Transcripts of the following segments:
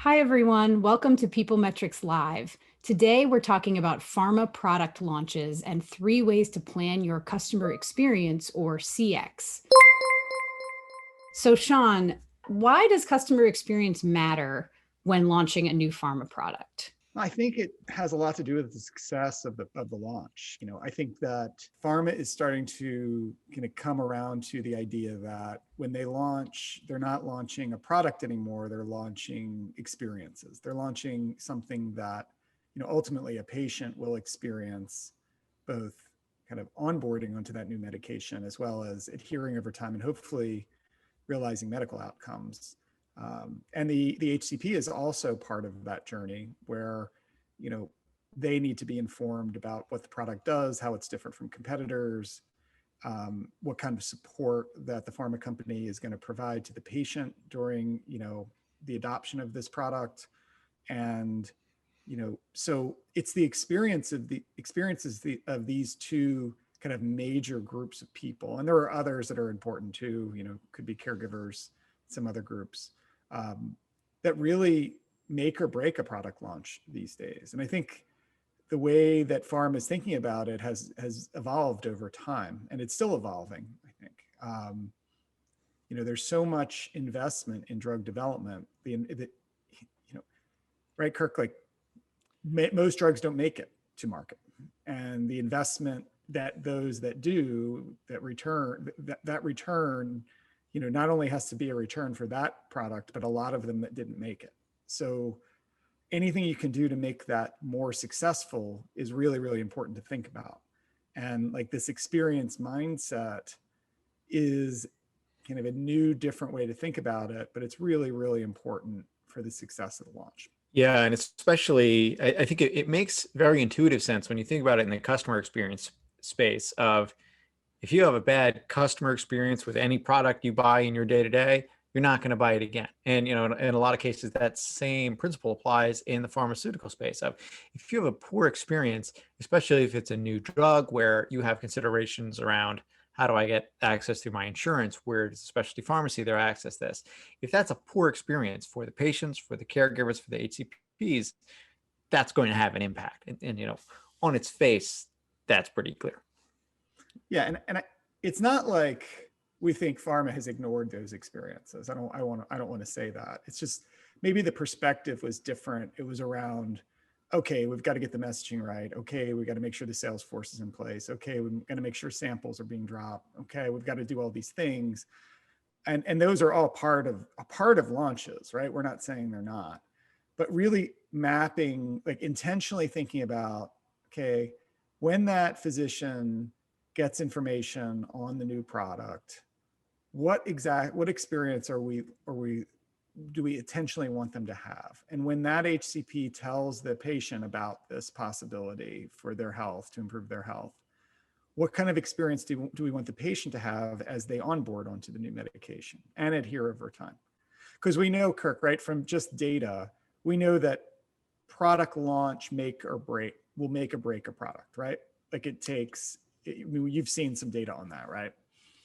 Hi, everyone. Welcome to PeopleMetrics Live. Today, we're talking about pharma product launches and 3 ways to plan your customer experience, or CX. So, Sean, why does customer experience matter when launching a new pharma product? I think it has a lot to do with the success of the launch. I think that pharma is starting to kind of come around to the idea that when they launch, they're not launching a product anymore. They're launching experiences. They're launching something that, ultimately a patient will experience, both kind of onboarding onto that new medication as well as adhering over time and hopefully realizing medical outcomes. And the HCP is also part of that journey where, they need to be informed about what the product does, how it's different from competitors, what kind of support that the pharma company is going to provide to the patient during, the adoption of this product. And, so it's the experiences of these two kind of major groups of people. And there are others that are important too, could be caregivers, some other groups. That really make or break a product launch these days. And I think the way that pharma is thinking about it has evolved over time, and it's still evolving, I think. There's so much investment in drug development. Right, Kirk, like most drugs don't make it to market. And the investment that those that do, that return, not only has to be a return for that product, but a lot of them that didn't make it. So anything you can do to make that more successful is really, really important to think about. And like this experience mindset is kind of a new, different way to think about it, but it's really, really important for the success of the launch. Yeah, and especially, I think it makes very intuitive sense when you think about it in the customer experience space of, if you have a bad customer experience with any product you buy in your day-to-day, you're not going to buy it again. And, in a lot of cases, that same principle applies in the pharmaceutical space of, if you have a poor experience, especially if it's a new drug where you have considerations around, how do I get access through my insurance? Where does a specialty pharmacy there access this? If that's a poor experience for the patients, for the caregivers, for the HCPs, that's going to have an impact. And on its face, that's pretty clear. Yeah, and it's not like we think pharma has ignored those experiences. I don't want to say that. It's just maybe the perspective was different. It was around, okay, we've got to get the messaging right. Okay, we've got to make sure the sales force is in place. Okay, we've got to make sure samples are being dropped. Okay, we've got to do all these things, and those are all part of launches, right? We're not saying they're not, but really mapping, like intentionally thinking about, okay, when that physician gets information on the new product, what experience do we intentionally want them to have? And when that HCP tells the patient about this possibility for their health, to improve their health, what kind of experience do we want the patient to have as they onboard onto the new medication and adhere over time? Because we know, Kirk, right, from just data, we know that product launch will make or break a product, right? Like you've seen some data on that, right?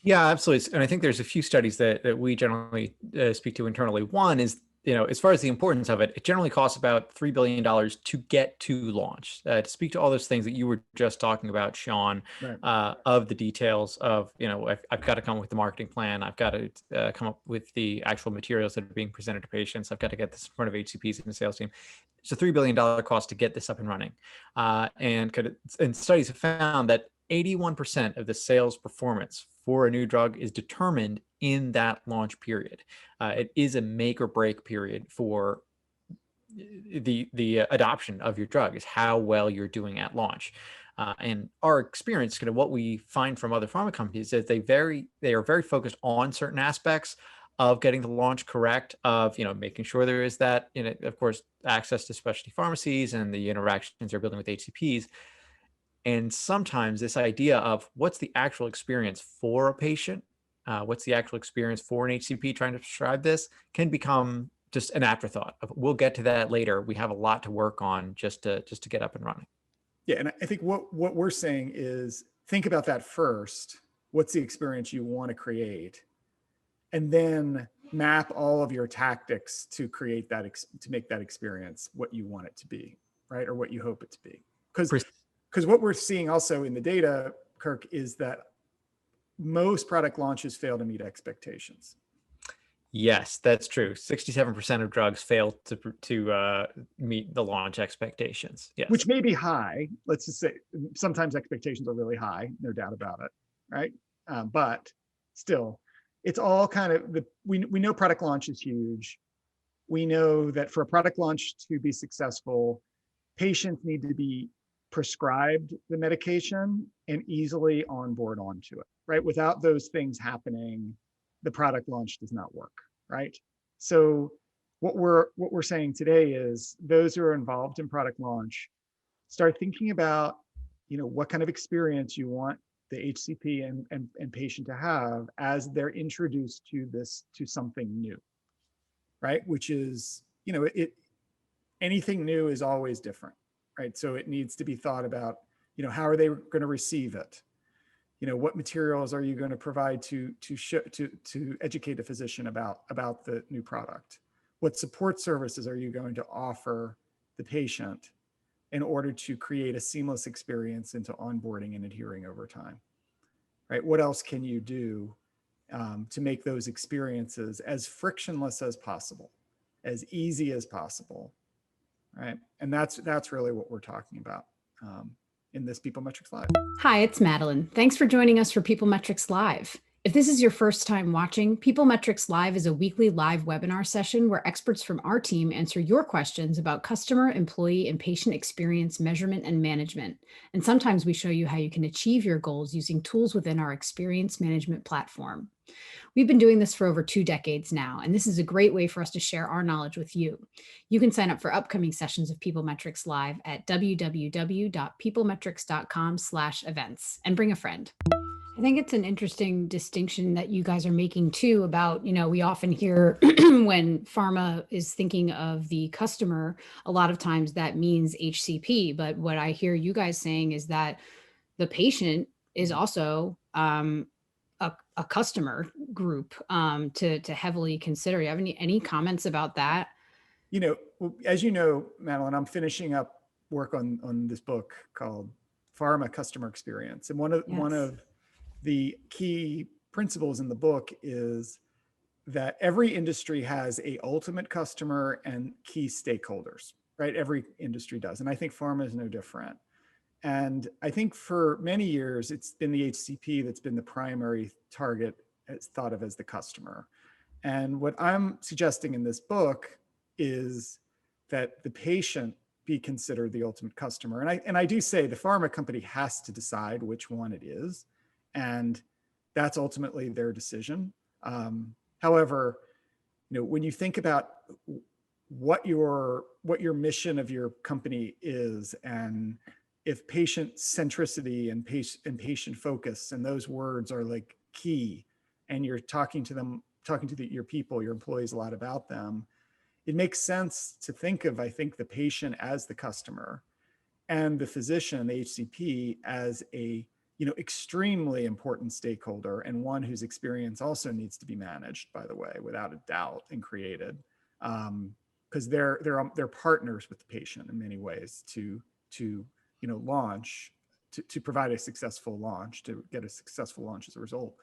Yeah, absolutely. And I think there's a few studies that we generally speak to internally. One is, as far as the importance of it, it generally costs about $3 billion to get to launch. To speak to all those things that you were just talking about, Sean, right. Of the details of, I've got to come up with the marketing plan. I've got to come up with the actual materials that are being presented to patients. I've got to get this in front of HCPs and the sales team. It's a $3 billion cost to get this up and running. And studies have found that 81% of the sales performance for a new drug is determined in that launch period. It is a make or break period for the adoption of your drug, is how well you're doing at launch. And our experience, kind of what we find from other pharma companies, is they are very focused on certain aspects of getting the launch correct, of making sure there is that, of course, access to specialty pharmacies and the interactions they're building with HCPs. And sometimes this idea of what's the actual experience for a patient, what's the actual experience for an HCP trying to prescribe this, can become just an afterthought. We'll get to that later. We have a lot to work on just to get up and running. Yeah, and I think what we're saying is, think about that first. What's the experience you want to create? And then map all of your tactics to create that, to make that experience what you want it to be, right? Or what you hope it to be. Because what we're seeing also in the data, Kirk, is that most product launches fail to meet expectations. Yes, that's true. 67% of drugs fail to meet the launch expectations. Yes. Which may be high. Let's just say sometimes expectations are really high, no doubt about it, right? But still, it's all kind of, we know product launch is huge. We know that for a product launch to be successful, patients need to be prescribed the medication and easily onboard onto it, right? Without those things happening, the product launch does not work, right? So what we're saying today is those who are involved in product launch, start thinking about, what kind of experience you want the HCP and patient to have as they're introduced to something new, right? Which is, anything new is always different, right? So it needs to be thought about, how are they going to receive it? What materials are you going to provide to educate a physician about the new product? What support services are you going to offer the patient in order to create a seamless experience into onboarding and adhering over time, right? What else can you do to make those experiences as frictionless as possible, as easy as possible, right? And that's really what we're talking about in this PeopleMetrics Live. Hi, it's Madeline. Thanks for joining us for PeopleMetrics Live. If this is your first time watching, PeopleMetrics Live is a weekly live webinar session where experts from our team answer your questions about customer, employee, and patient experience measurement and management. And sometimes we show you how you can achieve your goals using tools within our experience management platform. We've been doing this for over 2 decades now, and this is a great way for us to share our knowledge with you. You can sign up for upcoming sessions of PeopleMetrics Live at www.peoplemetrics.com/events and bring a friend. I think it's an interesting distinction that you guys are making too about, we often hear when pharma is thinking of the customer, a lot of times that means HCP. But what I hear you guys saying is that the patient is also a customer group to heavily consider. You have any comments about that? As you know, Madeline, I'm finishing up work on this book called Pharma Customer Experience. And one of the key principles in the book is that every industry has a ultimate customer and key stakeholders, right? Every industry does. And I think pharma is no different. And I think for many years, it's been the HCP that's been the primary target, as thought of as the customer. And what I'm suggesting in this book is that the patient be considered the ultimate customer. And I do say the pharma company has to decide which one it is, and that's ultimately their decision. However, when you think about what your mission of your company is, and if patient centricity and patient focus and those words are like key, and you're talking to your people, your employees, a lot about them, it makes sense to think of, I think, the patient as the customer and the physician, the HCP, as a extremely important stakeholder, and one whose experience also needs to be managed, by the way, without a doubt, and created, because they're partners with the patient in many ways to launch, to provide a successful launch, to get a successful launch as a result.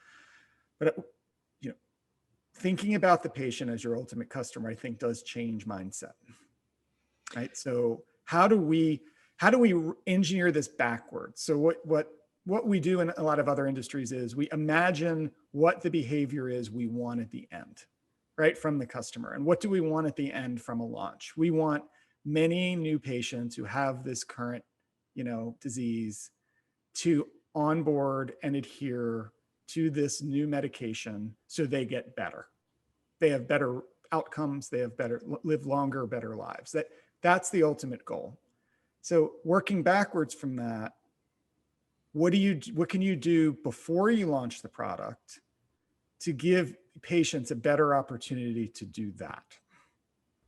But thinking about the patient as your ultimate customer, I think, does change mindset, right? So how do we engineer this backwards? So what we do in a lot of other industries is we imagine what the behavior is we want at the end, right, from the customer. And what do we want at the end from a launch? We want many new patients who have this current, disease to onboard and adhere to this new medication so they get better. They have better outcomes, they have live longer, better lives. That's the ultimate goal. So working backwards from that, what can you do before you launch the product to give patients a better opportunity to do that?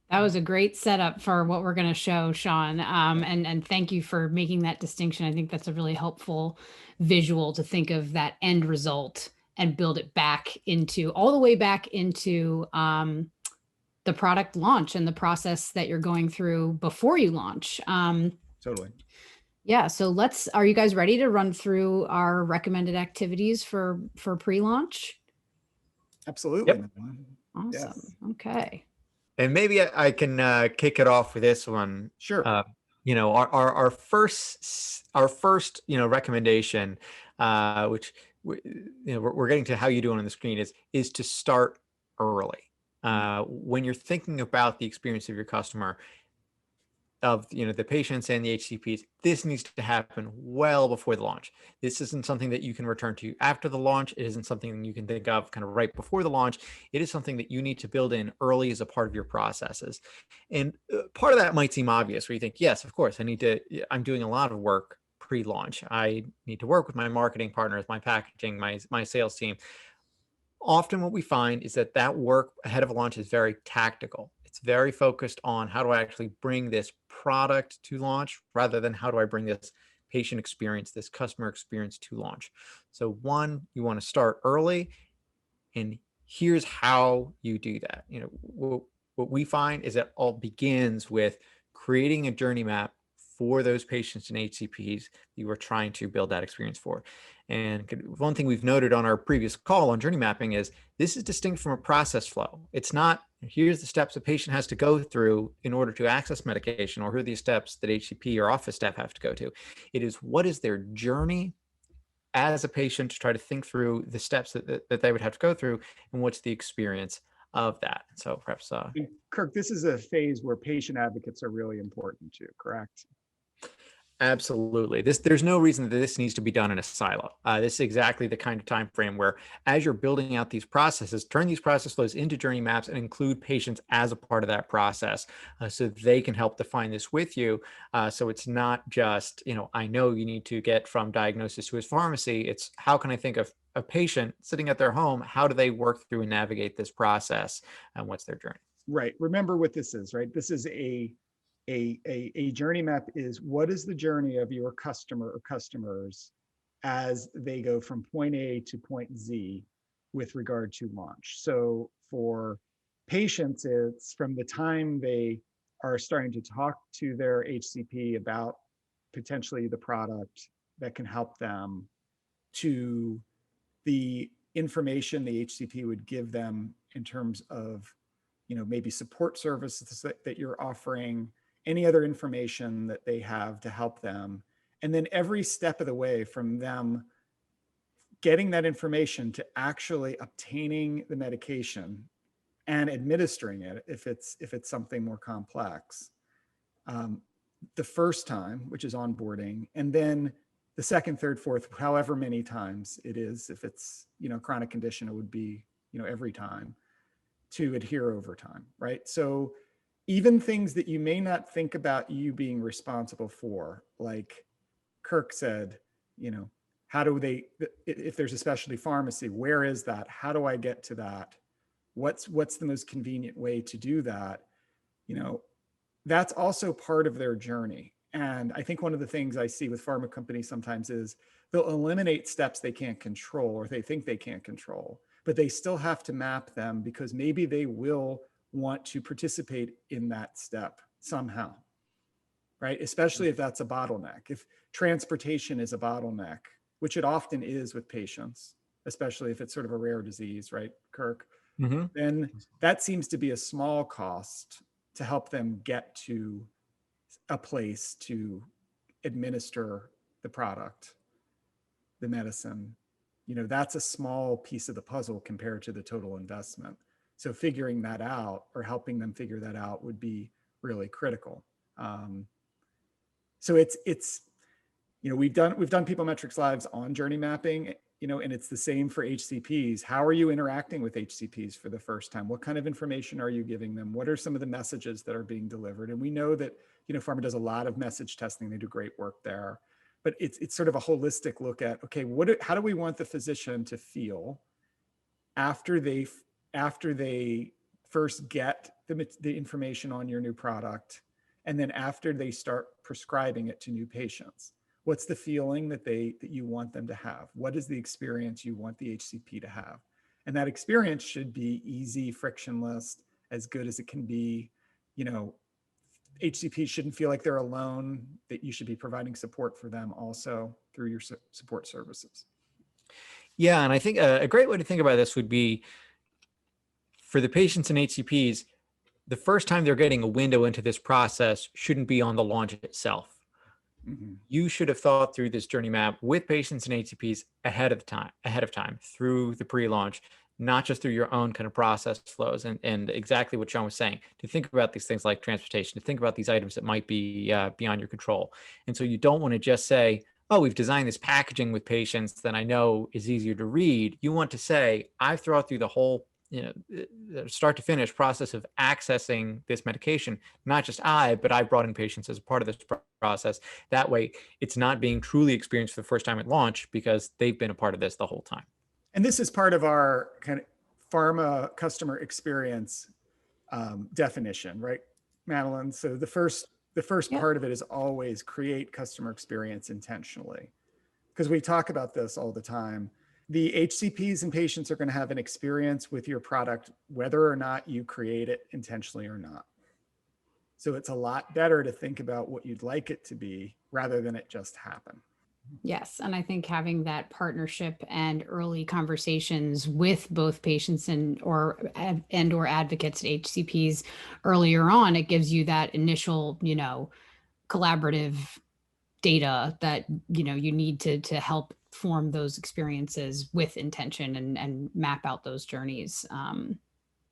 That was a great setup for what we're going to show, Sean. And thank you for making that distinction. I think that's a really helpful visual to think of that end result and build it back into all the way back into the product launch and the process that you're going through before you launch. Totally. Yeah. So are you guys ready to run through our recommended activities for pre-launch? Absolutely. Yep. Awesome. Yes. Okay. And maybe I can kick it off with this one. Sure. Our first recommendation, which we're getting to how you do it on the screen, is to start early. When you're thinking about the experience of your customer, of the patients and the HCPs, this needs to happen well before the launch. This isn't something that you can return to after the launch. It isn't something you can think of kind of right before the launch. It is something that you need to build in early as a part of your processes. And part of that might seem obvious, where you think, yes, of course, I'm doing a lot of work pre-launch. I need to work with my marketing partners, my packaging, my sales team. Often what we find is that work ahead of a launch is very tactical. It's very focused on how do I actually bring this product to launch rather than how do I bring this patient experience, this customer experience to launch. So one, you want to start early, and here's how you do that. What we find is that all begins with creating a journey map for those patients and HCPs you are trying to build that experience for. And one thing we've noted on our previous call on journey mapping is this is distinct from a process flow. It's not, here's the steps a patient has to go through in order to access medication, or here are the steps that HCP or office staff have to go to. It is, what is their journey as a patient to try to think through the steps that they would have to go through, and what's the experience of that. So perhaps And Kirk, this is a phase where patient advocates are really important too, correct? absolutely. There's no reason that this needs to be done in a silo. This is exactly the kind of time frame where, as you're building out these processes, turn these process flows into journey maps and include patients as a part of that process, so they can help define this with you. So it's not just, I know you need to get from diagnosis to his pharmacy. It's how can I think of a patient sitting at their home? How do they work through and navigate this process, and what's their journey? Right. Remember what this is, right? This is a journey map. Is what is the journey of your customer or customers as they go from point A to point Z with regard to launch. So for patients, it's from the time they are starting to talk to their HCP about potentially the product that can help them, to the information the HCP would give them in terms of maybe support services that you're offering, any other information that they have to help them. And then every step of the way, from them getting that information to actually obtaining the medication and administering it, if it's something more complex, the first time, which is onboarding, and then the second, third, fourth, however many times it is. If it's chronic condition, it would be every time, to adhere over time, right? So even things that you may not think about you being responsible for, like Kirk said, how do they, if there's a specialty pharmacy, where is that? How do I get to that? What's the most convenient way to do that? That's also part of their journey. And I think one of the things I see with pharma companies sometimes is they'll eliminate steps they can't control, or they think they can't control, but they still have to map them because maybe they will want to participate in that step somehow, right? Especially if that's a bottleneck. If transportation is a bottleneck, which it often is with patients, especially if it's sort of a rare disease, right, Kirk? Mm-hmm. Then that seems to be a small cost to help them get to a place to administer the product, the medicine. That's a small piece of the puzzle compared to the total investment. So figuring that out, or helping them figure that out, would be really critical. So it's we've done PeopleMetrics Lives on journey mapping, and it's the same for HCPs. How are you interacting with HCPs for the first time? What kind of information are you giving them? What are some of the messages that are being delivered? And we know that Pharma does a lot of message testing. They do great work there, but it's sort of a holistic look at, okay, how do we want the physician to feel after they first get the information on your new product, and then after they start prescribing it to new patients? What's the feeling that you want them to have? What is the experience you want the HCP to have? And that experience should be easy, frictionless, as good as it can be. You know, HCPs shouldn't feel like they're alone, that you should be providing support for them also through your support services. Yeah, and I think a great way to think about this would be for the patients and HCPs, the first time they're getting a window into this process shouldn't be on the launch itself. Mm-hmm. You should have thought through this journey map with patients and HCPs ahead of time through the pre-launch, not just through your own kind of process flows. And exactly what Sean was saying, to think about these things like transportation, to think about these items that might be beyond your control. And so you don't want to just say, oh, we've designed this packaging with patients that I know is easier to read. You want to say, I've thought through the whole start to finish process of accessing this medication, not just but I brought in patients as a part of this process. That way it's not being truly experienced for the first time at launch because they've been a part of this the whole time. And this is part of our kind of pharma customer experience definition, right, Madeline? So the first part of it is always create customer experience intentionally, because we talk about this all the time. The HCPs and patients are going to have an experience with your product, whether or not you create it intentionally or not. So it's a lot better to think about what you'd like it to be rather than it just happen. Yes. And I think having that partnership and early conversations with both patients and or advocates at HCPs earlier on, it gives you that initial, collaborative data that, you need to help form those experiences with intention and map out those journeys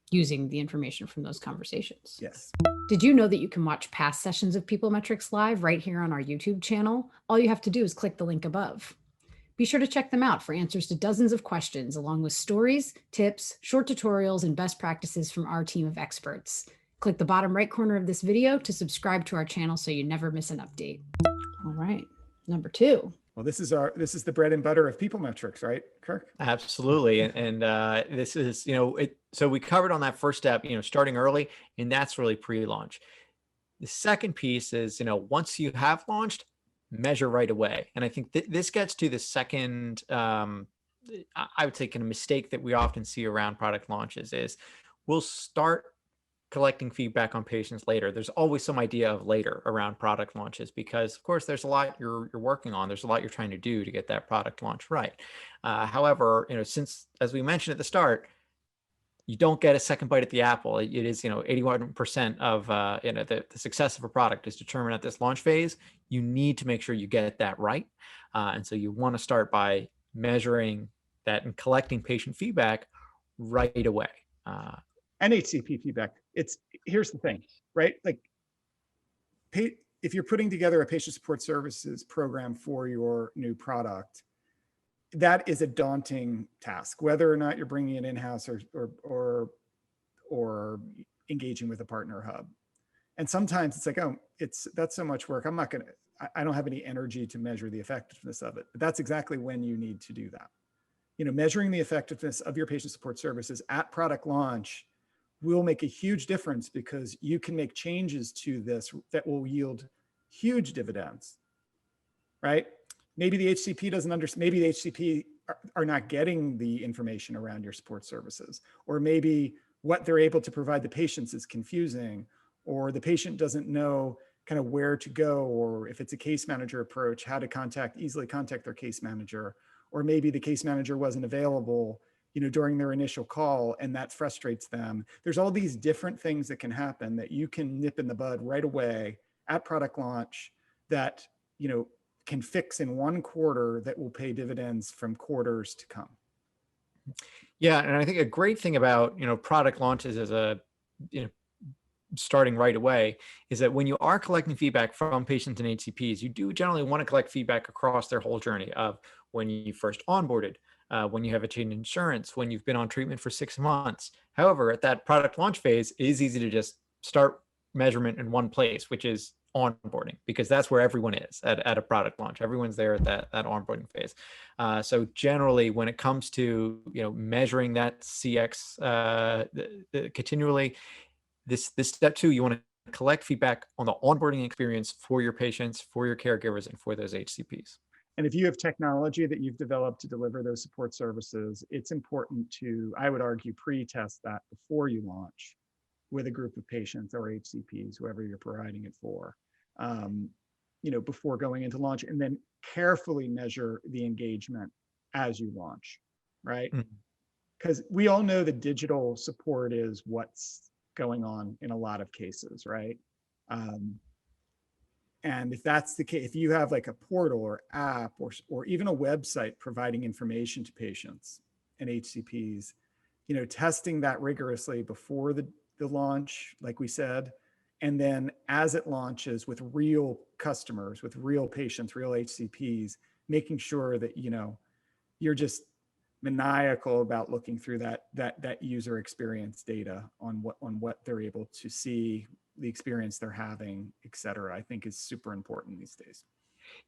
using the information from those conversations. Yes. Did you know that you can watch past sessions of PeopleMetrics live right here on our YouTube channel? All you have to do is click the link above. Be sure to check them out for answers to dozens of questions, along with stories, tips, short tutorials, and best practices from our team of experts. Click the bottom right corner of this video to subscribe to our channel so you never miss an update. All right, number 2. Well, this is the bread and butter of PeopleMetrics, right, Kirk? Absolutely. And this is, so we covered on that first step, starting early, and that's really pre-launch. The second piece is, once you have launched, measure right away. And I think this gets to the second, I would say, kind of mistake that we often see around product launches is we'll start collecting feedback on patients later. There's always some idea of later around product launches because, of course, there's a lot you're working on. There's a lot you're trying to do to get that product launch right. However, since, as we mentioned at the start, you don't get a second bite at the apple. It is, 81% of the success of a product is determined at this launch phase. You need to make sure you get that right, and so you want to start by measuring that and collecting patient feedback right away. And HCP feedback. Here's the thing, right? Like, if you're putting together a patient support services program for your new product, that is a daunting task, whether or not you're bringing it in-house or engaging with a partner hub. And sometimes it's like, oh, that's so much work. I don't have any energy to measure the effectiveness of it. But that's exactly when you need to do that. Measuring the effectiveness of your patient support services at product launch will make a huge difference because you can make changes to this that will yield huge dividends, right? Maybe the HCP doesn't understand, maybe the HCP are not getting the information around your support services, or maybe what they're able to provide the patients is confusing, or the patient doesn't know kind of where to go, or if it's a case manager approach, how to easily contact their case manager, or maybe the case manager wasn't available during their initial call, and that frustrates them. There's all these different things that can happen that you can nip in the bud right away at product launch that, can fix in one quarter that will pay dividends from quarters to come. Yeah, and I think a great thing about, product launches as starting right away is that when you are collecting feedback from patients and HCPs, you do generally want to collect feedback across their whole journey of when you first onboarded, when you have a change in insurance, when you've been on treatment for 6 months. However, at that product launch phase, it is easy to just start measurement in one place, which is onboarding, because that's where everyone is at a product launch. Everyone's there at that onboarding phase. So generally, when it comes to measuring that CX continually, this step 2, you want to collect feedback on the onboarding experience for your patients, for your caregivers, and for those HCPs. And if you have technology that you've developed to deliver those support services, it's important to, I would argue, pre-test that before you launch with a group of patients or HCPs, whoever you're providing it for, before going into launch, and then carefully measure the engagement as you launch, right? Because we all know that digital support is what's going on in a lot of cases, right? And if that's the case, if you have like a portal or app or even a website providing information to patients and HCPs, testing that rigorously before the launch, like we said, and then as it launches with real customers, with real patients, real HCPs, making sure that, you're just maniacal about looking through that user experience data on what they're able to see, the experience they're having, et cetera, I think is super important these days.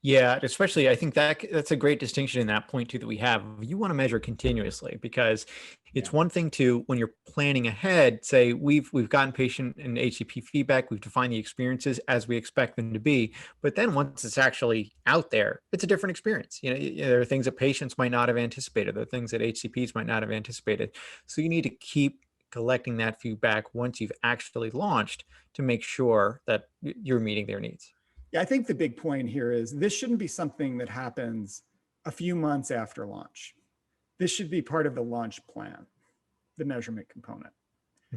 Yeah, especially I think that's a great distinction in that point too that we have. You want to measure continuously, because it's one thing to, when you're planning ahead, say we've gotten patient and HCP feedback, we've defined the experiences as we expect them to be, but then once it's actually out there, it's a different experience. There are things that patients might not have anticipated, there are things that HCPs might not have anticipated. So you need to keep collecting that feedback once you've actually launched to make sure that you're meeting their needs. Yeah, I think the big point here is this shouldn't be something that happens a few months after launch. This should be part of the launch plan, the measurement component.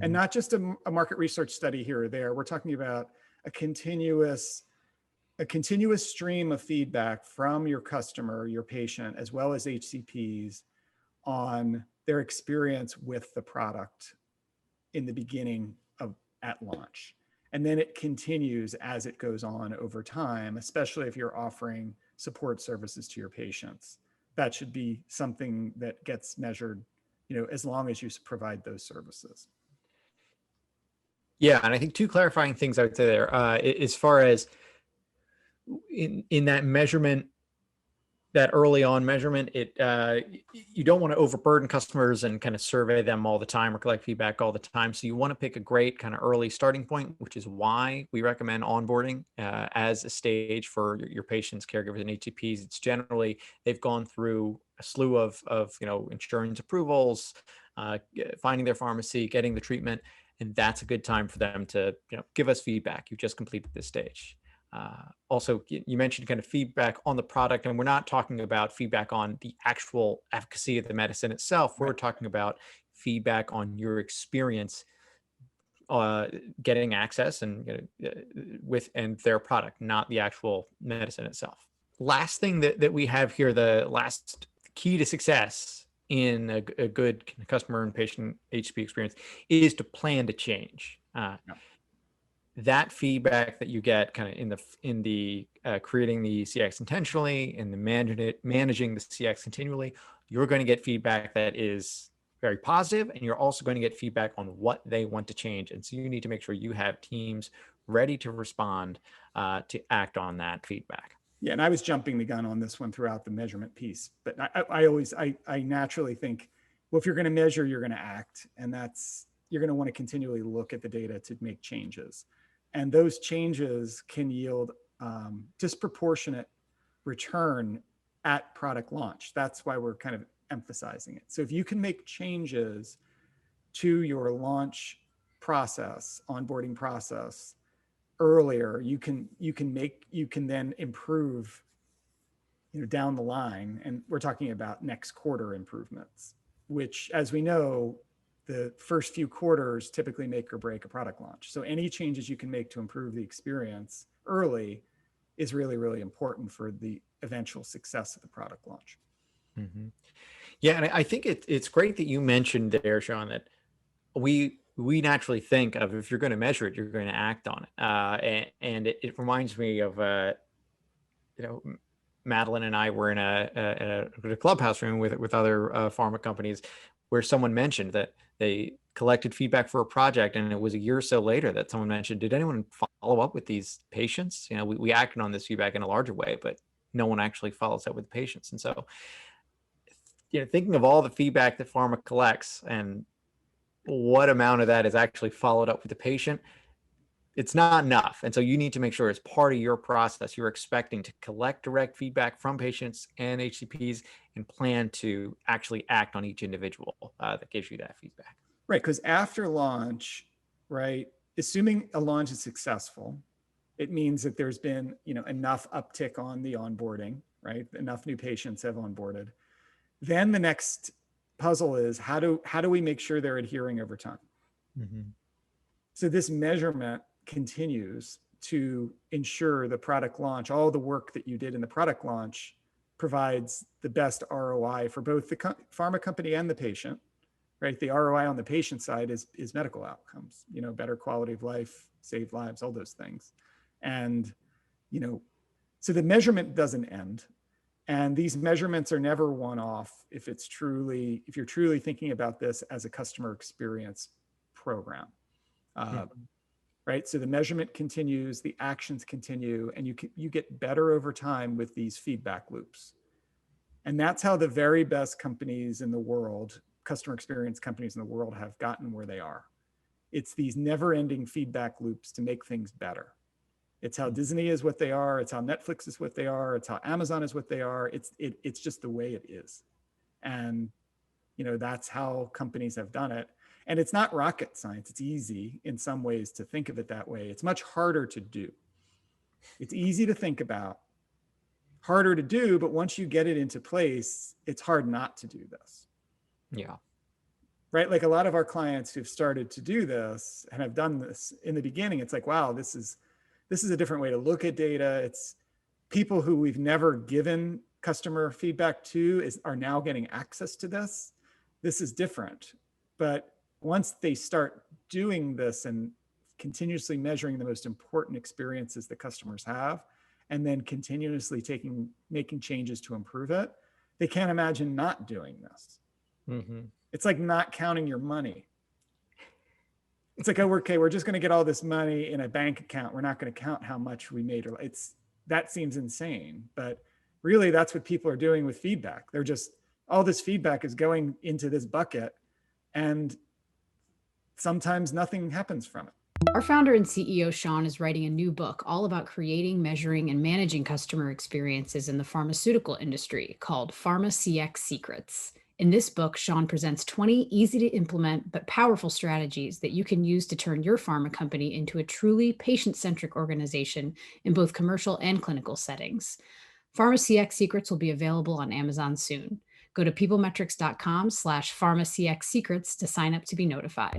And not just a market research study here or there. We're talking about a continuous stream of feedback from your customer, your patient, as well as HCPs on their experience with the product in the beginning at launch. And then it continues as it goes on over time, especially if you're offering support services to your patients. That should be something that gets measured, as long as you provide those services. Yeah, and I think two clarifying things I would say there, as far as in that measurement, that early on measurement, you don't want to overburden customers and kind of survey them all the time or collect feedback all the time. So you want to pick a great kind of early starting point, which is why we recommend onboarding as a stage for your patients, caregivers, and HCPs. It's generally they've gone through a slew of insurance approvals, finding their pharmacy, getting the treatment, and that's a good time for them to give us feedback. You've just completed this stage. Also, you mentioned kind of feedback on the product, and we're not talking about feedback on the actual efficacy of the medicine itself. We're talking about feedback on your experience getting access and with their product, not the actual medicine itself. Last thing that we have here, the last key to success in a good customer and patient HCP experience is to plan to change. That feedback that you get kind of in the creating the CX intentionally and the managing the CX continually, you're going to get feedback that is very positive, and you're also going to get feedback on what they want to change. And so you need to make sure you have teams ready to respond to act on that feedback. Yeah, and I was jumping the gun on this one throughout the measurement piece, but I naturally think, well, if you're going to measure, you're going to act, and you're going to want to continually look at the data to make changes. And those changes can yield disproportionate return at product launch. That's why we're kind of emphasizing it. So if you can make changes to your launch process, onboarding process earlier, you can then improve down the line. And we're talking about next quarter improvements, which, as we know, the first few quarters typically make or break a product launch. So any changes you can make to improve the experience early is really, really important for the eventual success of the product launch. Mm-hmm. Yeah, and I think it's great that you mentioned there, Sean, that we naturally think of, if you're going to measure it, you're going to act on it. And it reminds me of, Madeline and I were in a clubhouse room with other pharma companies, where someone mentioned that they collected feedback for a project, and it was a year or so later that someone mentioned, did anyone follow up with these patients? We acted on this feedback in a larger way, but no one actually follows up with patients. And so, thinking of all the feedback that pharma collects and what amount of that is actually followed up with the patient, it's not enough. And so you need to make sure as part of your process, you're expecting to collect direct feedback from patients and HCPs and plan to actually act on each individual that gives you that feedback. Right, because after launch, right, assuming a launch is successful, it means that there's been, enough uptick on the onboarding, right? Enough new patients have onboarded. Then the next puzzle is how do we make sure they're adhering over time? Mm-hmm. So this measurement continues to ensure the product launch, all the work that you did in the product launch provides the best ROI for both the pharma company and the patient, right? The ROI on the patient side is medical outcomes, better quality of life, saved lives, all those things. And, so the measurement doesn't end. And these measurements are never one-off if you're truly thinking about this as a customer experience program. Right? So the measurement continues, the actions continue, and you get better over time with these feedback loops. And that's how the very best companies in the world, customer experience companies in the world, have gotten where they are. It's these never-ending feedback loops to make things better. It's how Disney is what they are. It's how Netflix is what they are. It's how Amazon is what they are. It's just the way it is. And, that's how companies have done it. And it's not rocket science. It's easy in some ways to think of it that way. It's much harder to do. It's easy to think about, harder to do, but once you get it into place, it's hard not to do this. Yeah. Right? Like a lot of our clients who've started to do this and have done this in the beginning, it's like, wow, this is a different way to look at data. It's people who we've never given customer feedback to are now getting access to this. This is different. But once they start doing this and continuously measuring the most important experiences that customers have, and then continuously making changes to improve it, they can't imagine not doing this. Mm-hmm. It's like not counting your money. It's like, oh, okay, we're just going to get all this money in a bank account. We're not going to count how much we made. That seems insane, but really that's what people are doing with feedback. They're just, all this feedback is going into this bucket and sometimes nothing happens from it. Our founder and CEO, Sean, is writing a new book all about creating, measuring, and managing customer experiences in the pharmaceutical industry called Pharma CX Secrets. In this book, Sean presents 20 easy to implement but powerful strategies that you can use to turn your pharma company into a truly patient-centric organization in both commercial and clinical settings. Pharma CX Secrets will be available on Amazon soon. Go to peoplemetrics.com/pharmacx secrets to sign up to be notified.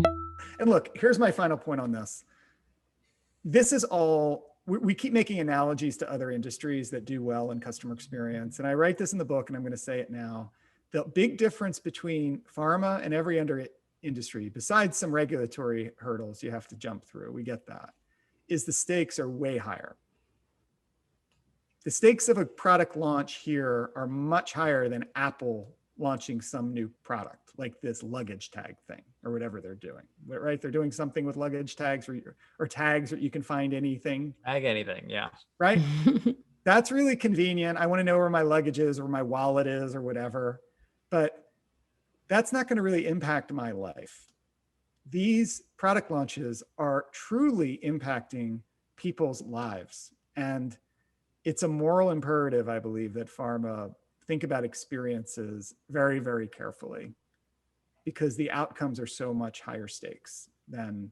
And look, here's my final point on this. This is all, we keep making analogies to other industries that do well in customer experience. And I write this in the book and I'm going to say it now. The big difference between pharma and every other industry, besides some regulatory hurdles you have to jump through, we get that, is the stakes are way higher. The stakes of a product launch here are much higher than Apple launching some new product, like this luggage tag thing or whatever they're doing, right? They're doing something with luggage tags or tags that you can find anything. Tag anything, yeah. Right? That's really convenient. I want to know where my luggage is or my wallet is or whatever, but that's not going to really impact my life. These product launches are truly impacting people's lives. And it's a moral imperative, I believe, that pharma think about experiences very, very carefully because the outcomes are so much higher stakes than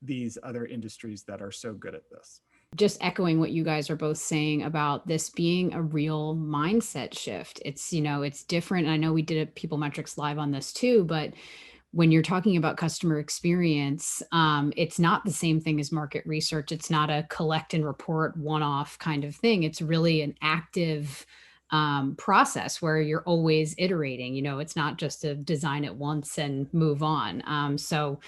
these other industries that are so good at this. Just echoing what you guys are both saying about this being a real mindset shift. It's, it's different. I know we did a PeopleMetrics live on this too, but when you're talking about customer experience, it's not the same thing as market research. It's not a collect and report one-off kind of thing. It's really an active process where you're always iterating. It's not just to design it once and move on. So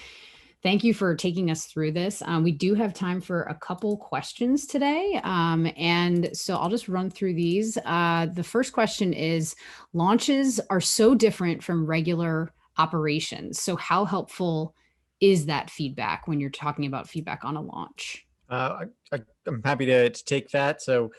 thank you for taking us through this. We do have time for a couple questions today. And so I'll just run through these. The first question is, launches are so different from regular operations. So how helpful is that feedback when you're talking about feedback on a launch? I'm happy to take that. So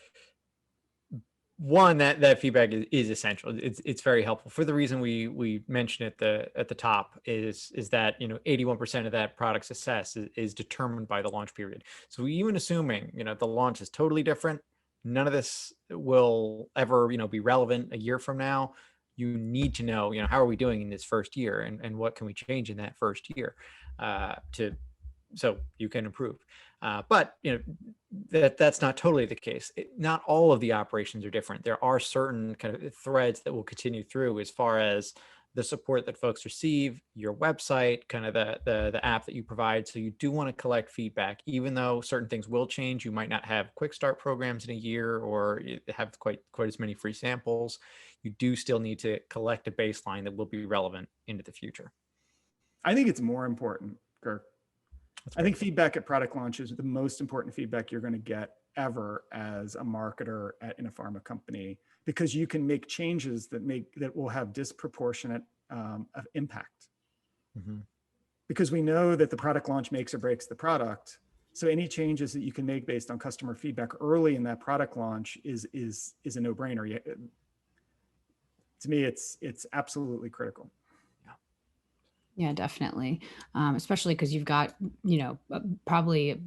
one, that feedback is essential. It's very helpful for the reason we mentioned at the top is that 81% of that product success is determined by the launch period. So even assuming the launch is totally different, none of this will ever be relevant a year from now. You need to know how are we doing in this first year, and what can we change in that first year to so you can improve. But that's not totally the case. Not all of the operations are different. There are certain kind of threads that will continue through as far as the support that folks receive, your website, kind of the app that you provide. So you do want to collect feedback, even though certain things will change. You might not have quick start programs in a year or have quite as many free samples. You do still need to collect a baseline that will be relevant into the future. I think it's more important, Kirk. I think feedback at product launch is the most important feedback you're going to get ever as a marketer in a pharma company, because you can make changes that will have disproportionate impact. Mm-hmm. Because we know that the product launch makes or breaks the product. So any changes that you can make based on customer feedback early in that product launch is a no-brainer. To me, it's absolutely critical. Yeah, definitely. Especially because you've got, probably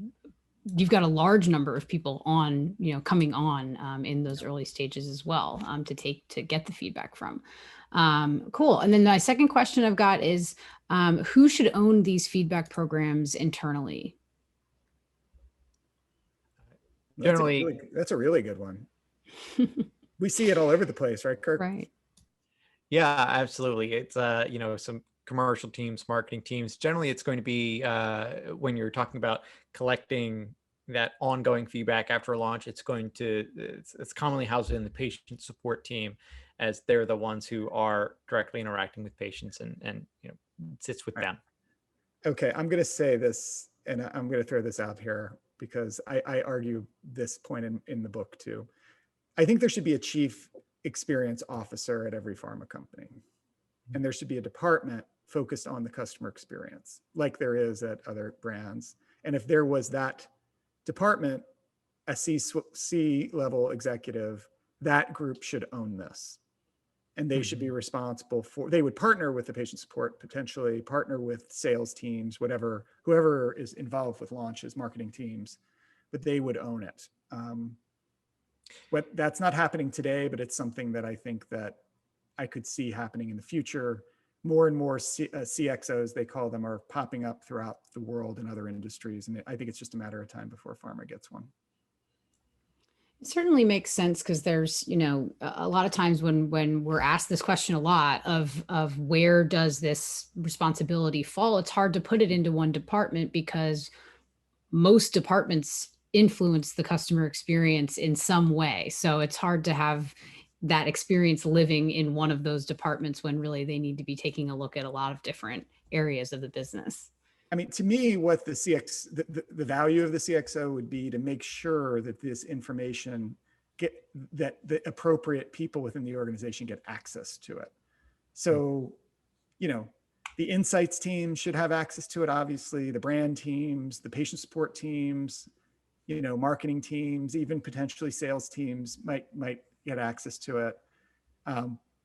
you've got a large number of people on, coming on in those early stages as well to get the feedback from. Cool. And then my second question I've got is who should own these feedback programs internally? Generally, that's a really good one. We see it all over the place, right, Kirk? Right. Yeah, absolutely. It's some commercial teams, marketing teams. Generally, it's going to be when you're talking about collecting that ongoing feedback after a launch, it's commonly housed in the patient support team, as they're the ones who are directly interacting with patients and sits with them. Okay, I'm going to say this, and I'm going to throw this out here because I argue this point in the book too. I think there should be a chief experience officer at every pharma company, and there should be a department focused on the customer experience, like there is at other brands. And if there was that department, a C-level executive, that group should own this. And they should be responsible they would partner with the patient support, potentially partner with sales teams, whoever is involved with launches, marketing teams, but they would own it. But that's not happening today, but it's something that I think that I could see happening in the future. More and more CXOs, they call them, are popping up throughout the world in other industries. And I think it's just a matter of time before pharma gets one. It certainly makes sense because there's, a lot of times when we're asked this question a lot of where does this responsibility fall, it's hard to put it into one department because most departments influence the customer experience in some way. So it's hard to have that experience living in one of those departments when really they need to be taking a look at a lot of different areas of the business. I mean, to me, what the value of the CXO would be to make sure that this information that the appropriate people within the organization get access to it. So, the insights team should have access to it, obviously, the brand teams, the patient support teams, marketing teams, even potentially sales teams might get access to it.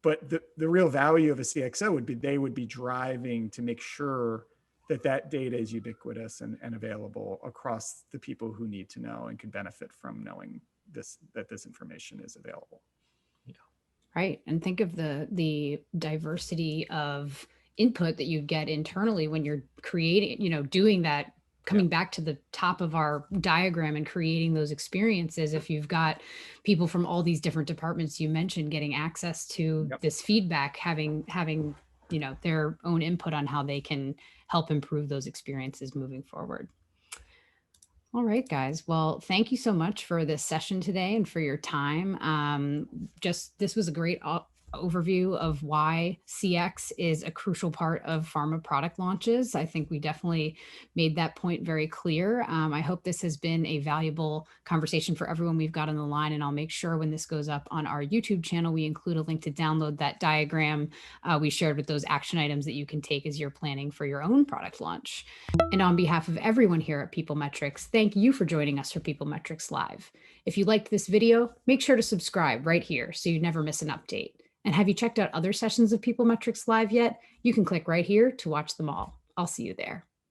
But the real value of a CXO would be they would be driving to make sure that data is ubiquitous and available across the people who need to know and can benefit from knowing that this information is available. Yeah. Right. And think of the diversity of input that you get internally when you're creating, doing that, coming back to the top of our diagram and creating those experiences. If you've got people from all these different departments you mentioned getting access to this feedback, having their own input on how they can help improve those experiences moving forward. All right, guys. Well, thank you so much for this session today and for your time. This was a great overview of why CX is a crucial part of pharma product launches. I think we definitely made that point very clear. I hope this has been a valuable conversation for everyone we've got on the line, and I'll make sure when this goes up on our YouTube channel, we include a link to download that diagram we shared with those action items that you can take as you're planning for your own product launch. And on behalf of everyone here at PeopleMetrics, thank you for joining us for PeopleMetrics Live. If you liked this video, make sure to subscribe right here so you never miss an update. And have you checked out other sessions of PeopleMetrics Live yet? You can click right here to watch them all. I'll see you there.